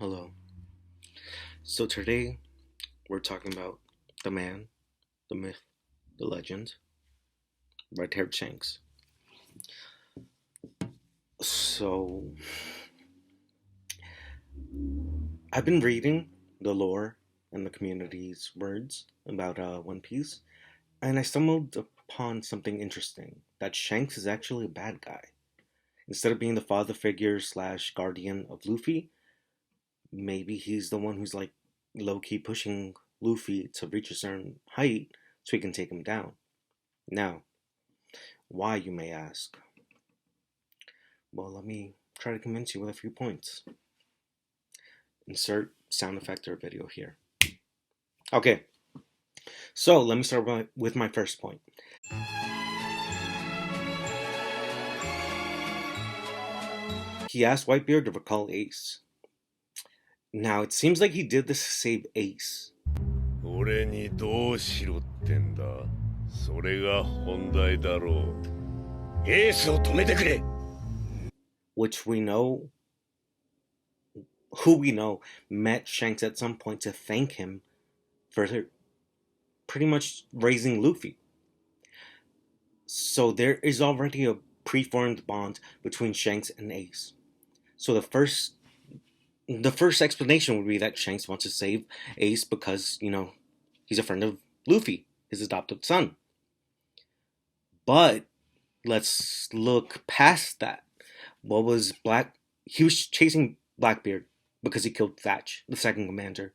Hello. So today we're talking about the man, the myth, the legend, red-haired Shanks. So I've been reading the lore and the community's words about One Piece, and I stumbled upon something interesting. That Shanks is actually a bad guy. Instead of being the father figure slash guardian of Luffy, maybe he's the one who's like low-key pushing Luffy to reach a certain height so he can take him down. Now, why, you may ask? Well, let me try to convince you with a few points. Insert sound effect or video here. Okay, so let me start with my first point. He asked Whitebeard to recall Ace. Now, it seems like he did this to save Ace. 俺にどうしろってんだ。それが本題だろう。エースを止めてくれ。Which we know, who we know, met Shanks at some point to thank him for pretty much raising Luffy. So there is already a preformed bond between Shanks and Ace. So the first explanation would be that Shanks wants to save Ace because, he's a friend of Luffy, his adopted son. But let's look past that. He was chasing Blackbeard because he killed Thatch, the second commander.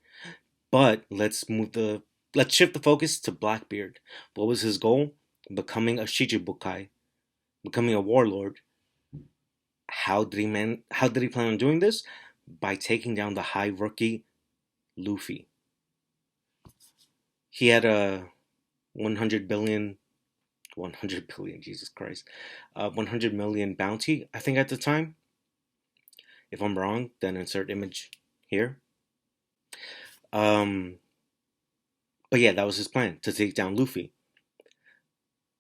But let's shift the focus to Blackbeard. What was his goal? Becoming a Shichibukai, becoming a warlord. How did he plan on doing this? By taking down the high rookie Luffy. He had a 100 billion, Jesus Christ, 100 million bounty, I think, at the time. If I'm wrong, then insert image here. But yeah, that was his plan, to take down Luffy.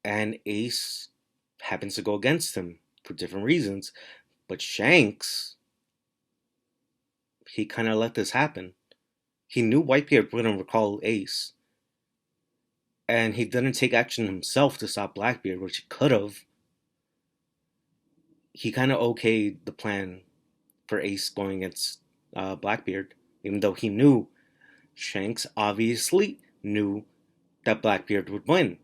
And Ace happens to go against him for different reasons. But Shanks, he kind of let this happen. He knew Whitebeard wouldn't recall Ace. And he didn't take action himself to stop Blackbeard, which he could have. He kind of okayed the plan for Ace going against Blackbeard, even though he knew, Shanks obviously knew, that Blackbeard would win.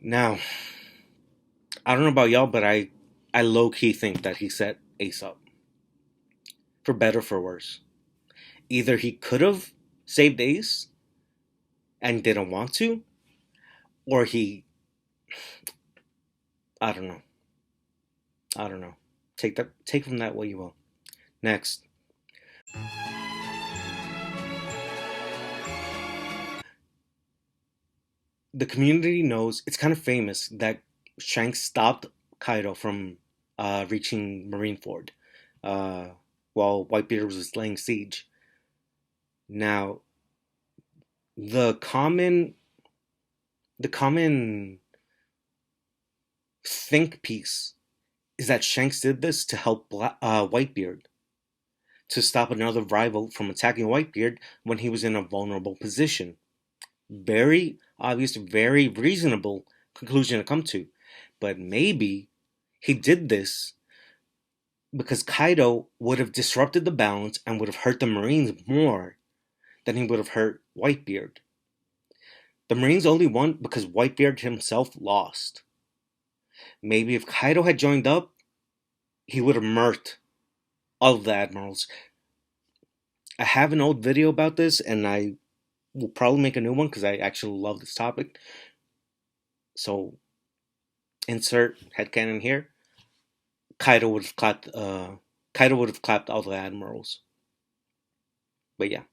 Now, I don't know about y'all, but I low-key think that he set Ace up. For better or for worse. Either he could have saved Ace and didn't want to, or I don't know. Take from that what you will. Next. The community knows, it's kind of famous, that Shanks stopped Kaido from reaching Marineford while Whitebeard was laying siege. Now, the common think piece is that Shanks did this to help Whitebeard, to stop another rival from attacking Whitebeard when he was in a vulnerable position. Very obvious, very reasonable conclusion to come to. But maybe he did this because Kaido would have disrupted the balance and would have hurt the Marines more than he would have hurt Whitebeard. The Marines only won because Whitebeard himself lost. Maybe if Kaido had joined up, he would have murked all of the admirals. I have an old video about this, and I will probably make a new one because I actually love this topic. So, insert headcanon here. Kaido would have clapped all the admirals. But yeah,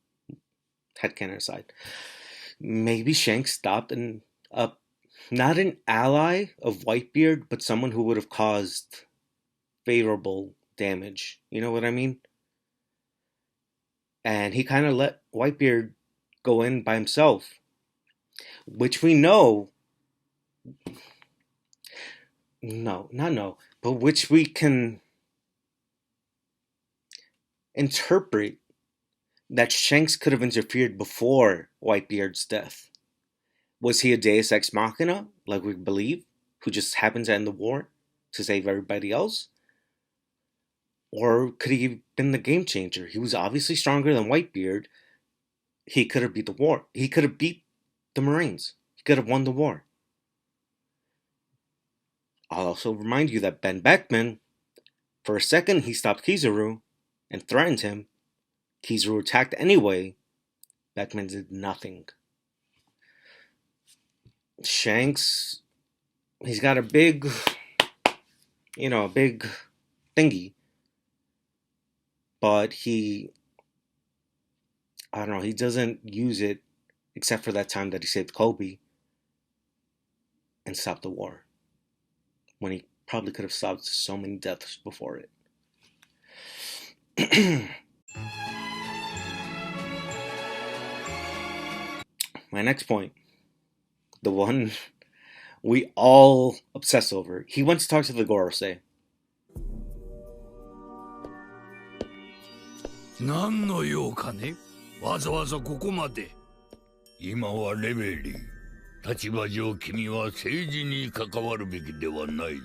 headcanon aside. Maybe Shanks stopped not an ally of Whitebeard, but someone who would have caused favorable damage. You know what I mean? And he kind of let Whitebeard go in by himself, which we know. No, not no, but which we can interpret that Shanks could have interfered before Whitebeard's death. Was he a deus ex machina, like we believe, who just happened to end the war to save everybody else? Or could he have been the game changer? He was obviously stronger than Whitebeard. He could have beat the war. He could have beat the Marines. He could have won the war. I'll also remind you that Ben Beckman, for a second, he stopped Kizaru and threatened him. Kizaru attacked anyway. Beckman did nothing. Shanks, he's got a big thingy, but he doesn't use it except for that time that he saved Kobe and stopped the war, when he probably could have stopped so many deaths before it. My next point, the one we all obsess over. He went to talk to the Gorosei. 何の用かねわざわざここまで今はレベリー立場上君は政治に関わるべきではないぞ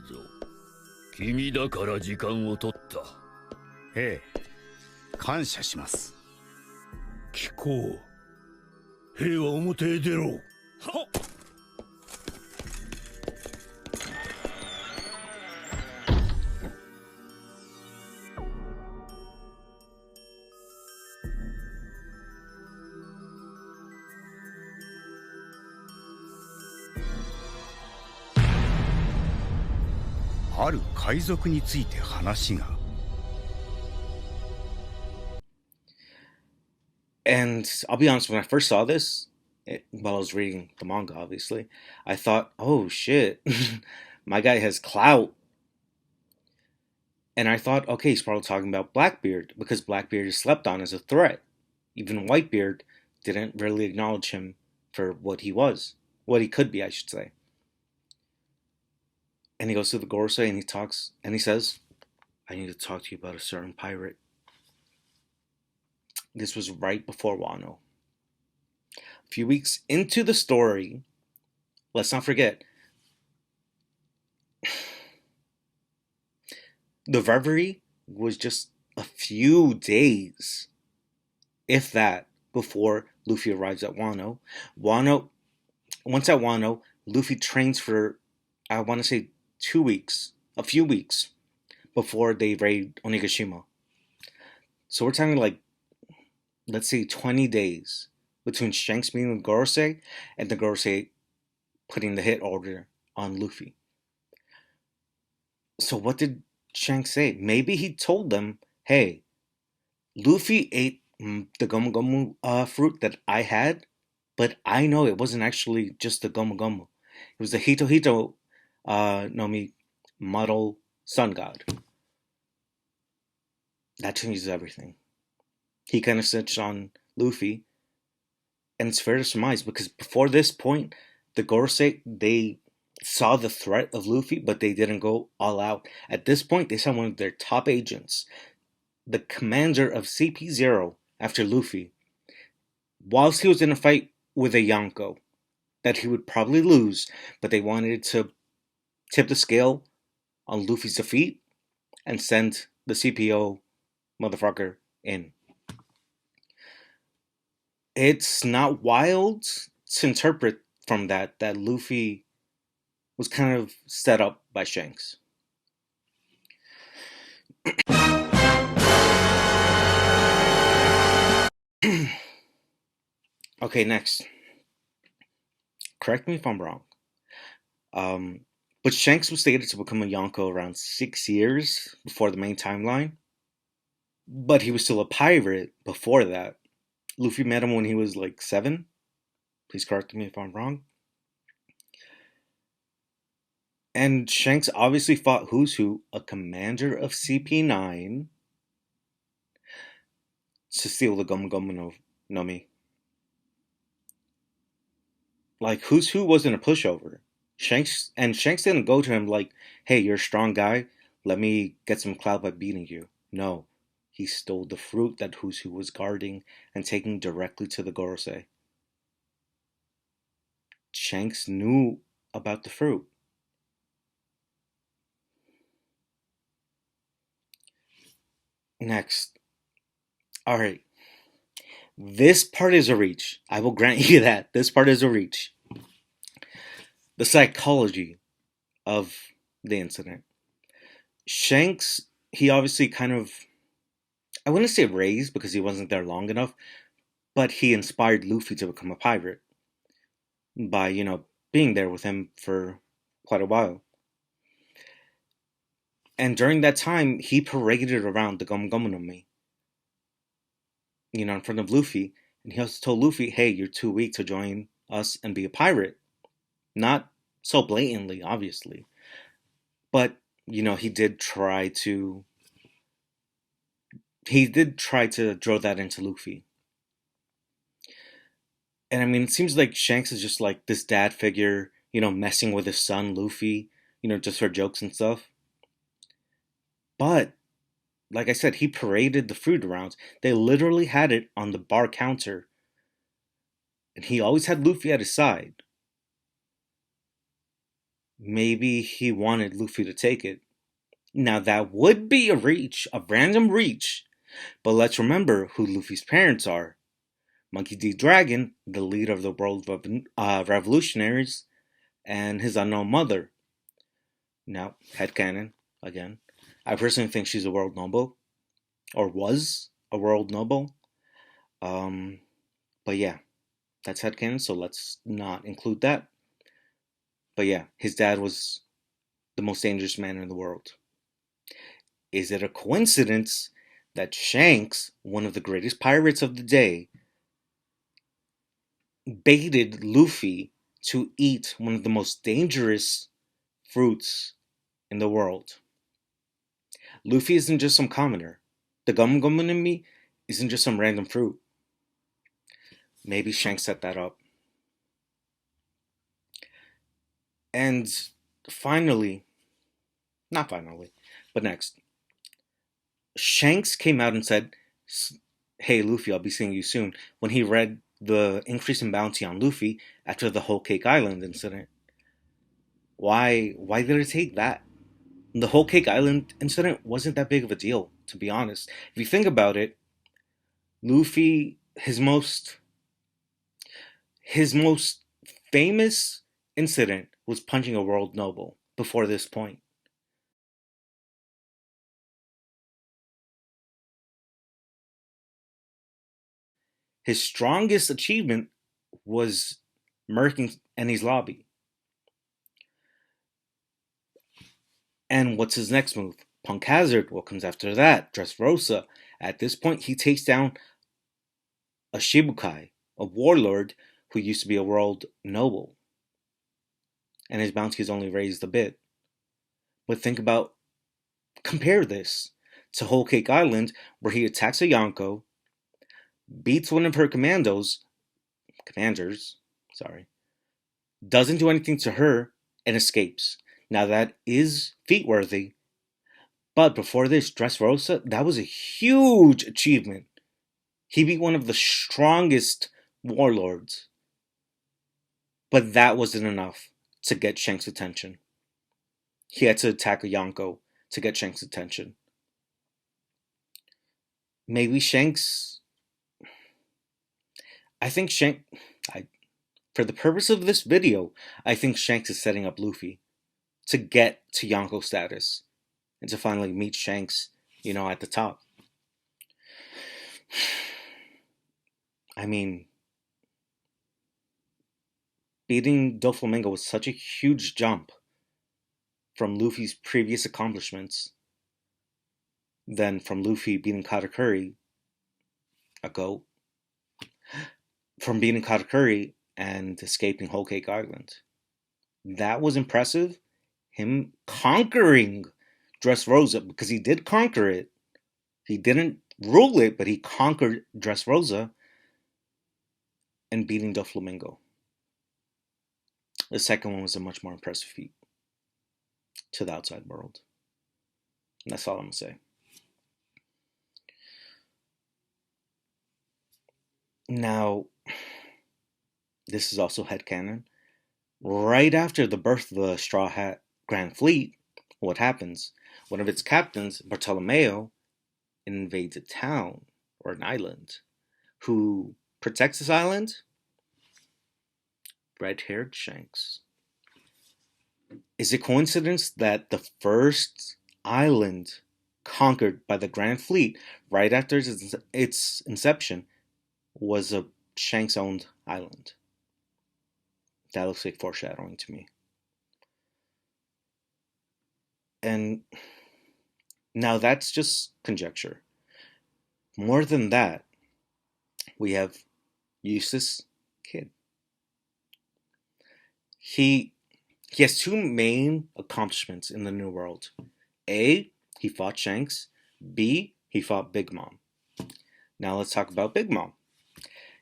君だから時間を取ったええ感謝します聞こう兵は表へ出ろはっある海賊について話が And I'll be honest, when I first saw this, while I was reading the manga, obviously, I thought, oh shit, my guy has clout. And I thought, okay, he's probably talking about Blackbeard, because Blackbeard is slept on as a threat. Even Whitebeard didn't really acknowledge him for what he was. What he could be, I should say. And he goes to the Gorosei and he talks, and he says, I need to talk to you about a certain pirate. This was right before Wano. A few weeks into the story, let's not forget, the Reverie was just a few days, if that, before Luffy arrives at Wano. Once at Wano, Luffy trains for, I want to say, 2 weeks, a few weeks, before they raid Onigashima. So we're talking like, let's say 20 days between Shanks meeting with Gorosei and the Gorosei putting the hit order on Luffy. So what did Shanks say? Maybe he told them, hey, Luffy ate the Gomu Gomu fruit that I had, but I know it wasn't actually just the Gomu Gomu. It was the Hito Hito no Mi model sun god. That changes everything. He kind of snitched on Luffy, and it's fair to surmise because before this point, the Gorosei, they saw the threat of Luffy, but they didn't go all out. At this point, they sent one of their top agents, the commander of CP0 after Luffy, whilst he was in a fight with a Yonko that he would probably lose, but they wanted to tip the scale on Luffy's defeat and send the CPO motherfucker in. It's not wild to interpret from that Luffy was kind of set up by Shanks. Okay, next. Correct me if I'm wrong. But Shanks was stated to become a Yonko around 6 years before the main timeline. But he was still a pirate before that. Luffy met him when he was like 7. Please correct me if I'm wrong. And Shanks obviously fought Who's Who, a commander of CP9, to steal the Gomu Gomu no Mi. Like, Who's Who wasn't a pushover. Shanks didn't go to him like, hey, you're a strong guy, let me get some clout by beating you. No. he stole the fruit that Husu was guarding and taking directly to the Gorosei. Shanks knew about the fruit. Next. Alright. This part is a reach. I will grant you that. This part is a reach. The psychology of the incident. Shanks, he obviously kind of, I wouldn't say raised because he wasn't there long enough, but he inspired Luffy to become a pirate by, being there with him for quite a while. And during that time, he paraded around the Gomu Gomu no Mi, in front of Luffy, and he also told Luffy, hey, you're too weak to join us and be a pirate. Not so blatantly, obviously. But, he did try to draw that into Luffy. And I mean, it seems like Shanks is just like this dad figure, messing with his son, Luffy, just for jokes and stuff. But, like I said, he paraded the fruit around. They literally had it on the bar counter. And he always had Luffy at his side. Maybe he wanted Luffy to take it. Now, that would be a reach, a random reach. But let's remember who Luffy's parents are. Monkey D. Dragon, the leader of the world revolutionaries, and his unknown mother. Now, headcanon, again. I personally think she's a world noble, or was a world noble. But yeah, that's headcanon, so let's not include that. But yeah, his dad was the most dangerous man in the world. Is it a coincidence that Shanks, one of the greatest pirates of the day, baited Luffy to eat one of the most dangerous fruits in the world? Luffy isn't just some commoner. The Gomu Gomu no Mi isn't just some random fruit. Maybe Shanks set that up. And finally, not finally, but next, Shanks came out and said, hey Luffy, I'll be seeing you soon, when he read the increase in bounty on Luffy after the Whole Cake Island incident. Why did it take that? The Whole Cake Island incident wasn't that big of a deal, to be honest. If you think about it, Luffy, his most famous incident was punching a world noble before this point. His strongest achievement was murking Enies Lobby. And what's his next move? Punk Hazard. What comes after that? Dressrosa. At this point, he takes down a Shibukai, a warlord who used to be a world noble. And his bounty is only raised a bit. But compare this to Whole Cake Island, where he attacks a Yonko, beats one of her commanders, doesn't do anything to her, and escapes. Now that is feat-worthy, but before this, Dressrosa, that was a huge achievement. He beat one of the strongest warlords, but that wasn't enough to get Shanks' attention. He had to attack a Yonko to get Shanks' attention. Maybe Shanks... for the purpose of this video, I think Shanks is setting up Luffy to get to Yonko status and to finally meet Shanks, at the top. I mean, beating Doflamingo was such a huge jump from Luffy's previous accomplishments than from Luffy beating Katakuri, a goat, from beating Katakuri and escaping Whole Cake Island. That was impressive. Him conquering Dressrosa, because he did conquer it. He didn't rule it, but he conquered Dressrosa and beating Doflamingo. The second one was a much more impressive feat to the outside world. And that's all I'm going to say. Now, this is also headcanon. Right after the birth of the Straw Hat Grand Fleet, what happens? One of its captains, Bartolomeo, invades a town or an island. Who protects this island? Red-haired Shanks. Is it coincidence that the first island conquered by the Grand Fleet right after its inception was a Shanks-owned island? That looks like foreshadowing to me. And now that's just conjecture. More than that, we have Eustace Kidd. He has two main accomplishments in the New World. A, he fought Shanks. B, he fought Big Mom. Now let's talk about Big Mom.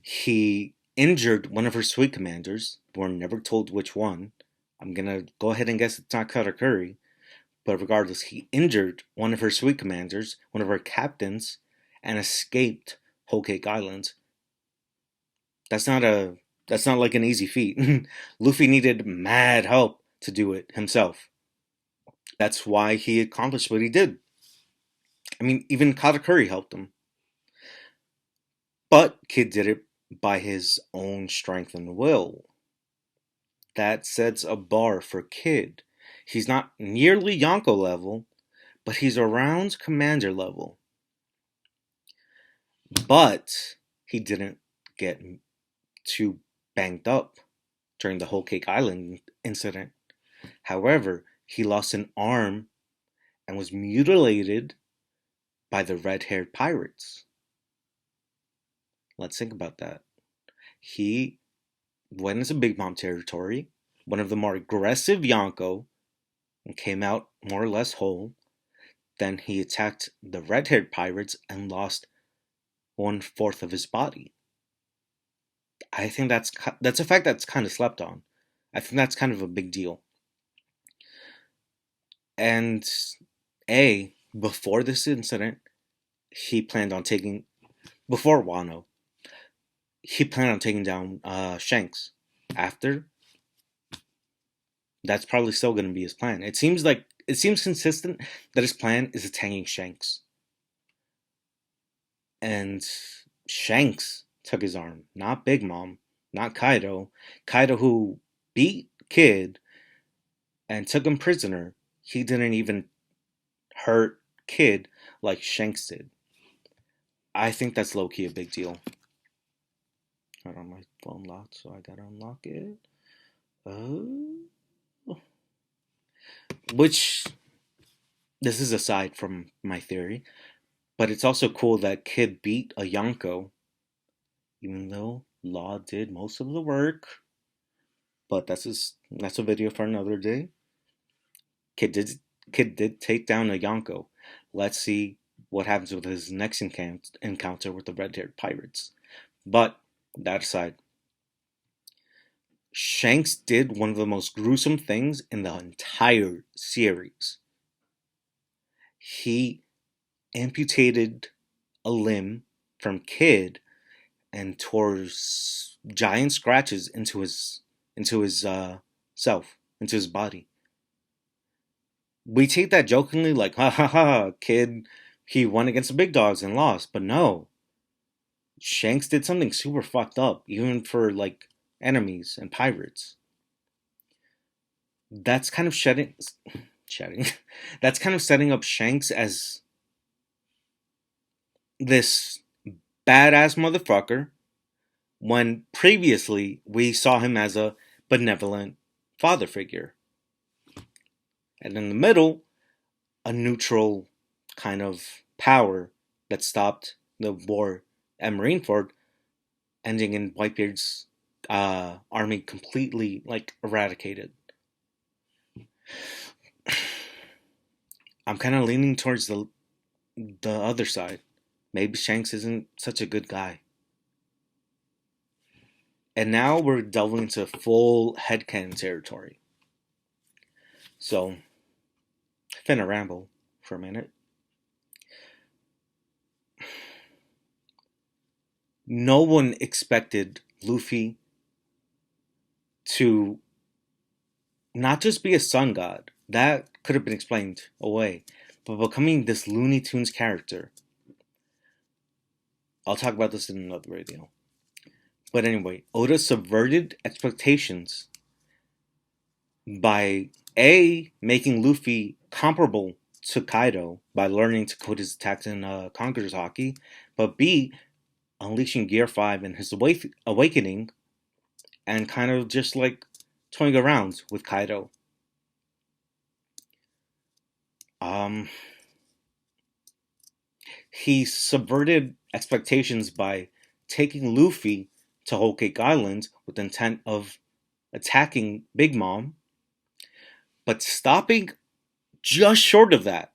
He injured one of her suite commanders. We're never told which one. I'm gonna go ahead and guess it's not Katakuri. But regardless, he injured one of her suite commanders, one of her captains, and escaped Whole Cake Island. That's not like an easy feat. Luffy needed mad help to do it himself. That's why he accomplished what he did. I mean, even Katakuri helped him. But Kid did it by his own strength and will. That sets a bar for Kid. He's not nearly Yonko level, but he's around commander level. But he didn't get too banged up during the Whole Cake Island incident. However, he lost an arm and was mutilated by the red-haired pirates. Let's think about that. He went into Big Mom territory, one of the more aggressive Yonko, and came out more or less whole. Then he attacked the red-haired pirates and lost 1/4 of his body. I think that's a fact that's kind of slept on. I think that's kind of a big deal. And before this incident, he planned on taking, before Wano, he planned on taking down Shanks. After, that's probably still going to be his plan. It seems consistent that his plan is attacking Shanks. And Shanks took his arm, not Big Mom, not Kaido. Kaido, who beat Kid and took him prisoner, he didn't even hurt Kid like Shanks did. I think that's low-key a big deal. I don't have my phone locked, so I gotta unlock it. Which, this is aside from my theory, but it's also cool that Kid beat a Yonko, even though Law did most of the work. But that's a video for another day. Kid did take down a Yonko. Let's see what happens with his next encounter with the red-haired pirates. But that aside, Shanks did one of the most gruesome things in the entire series. He amputated a limb from Kid and tore giant scratches into his self, into his body. We take that jokingly, like, ha ha ha, Kid, he won against the big dogs and lost. But no, Shanks did something super fucked up, even for, like, enemies and pirates. That's kind of that's kind of setting up Shanks as this badass motherfucker, when previously we saw him as a benevolent father figure. And in the middle, a neutral kind of power that stopped the war at Marineford, ending in Whitebeard's army completely, like, eradicated. I'm kind of leaning towards the other side. Maybe Shanks isn't such a good guy. And now we're delving into full headcanon territory. So, finna ramble for a minute. no one expected Luffy to not just be a sun god, that could have been explained away, but becoming this Looney Tunes character. I'll talk about this in another video. But anyway, Oda subverted expectations by A, making Luffy comparable to Kaido by learning to code his attacks in Conqueror's Haki, but B, unleashing Gear 5 and his awakening and kind of just like toying around with Kaido. He subverted expectations by taking Luffy to Whole Cake Island with the intent of attacking Big Mom, but stopping just short of that,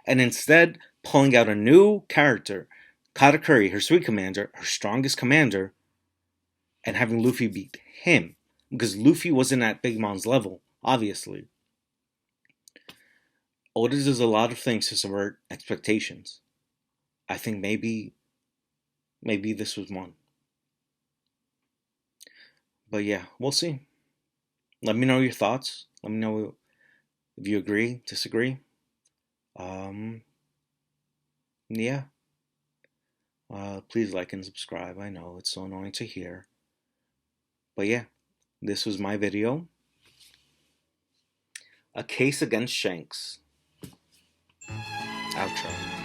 and instead pulling out a new character, Katakuri, her sweet commander, her strongest commander, and having Luffy beat him, because Luffy wasn't at Big Mom's level, obviously. Oda does a lot of things to subvert expectations. I think maybe this was one. But yeah, we'll see. Let me know your thoughts. Let me know if you agree, disagree. Yeah. Please like and subscribe. I know it's so annoying to hear. But yeah, this was my video. A case against Shanks. Outro.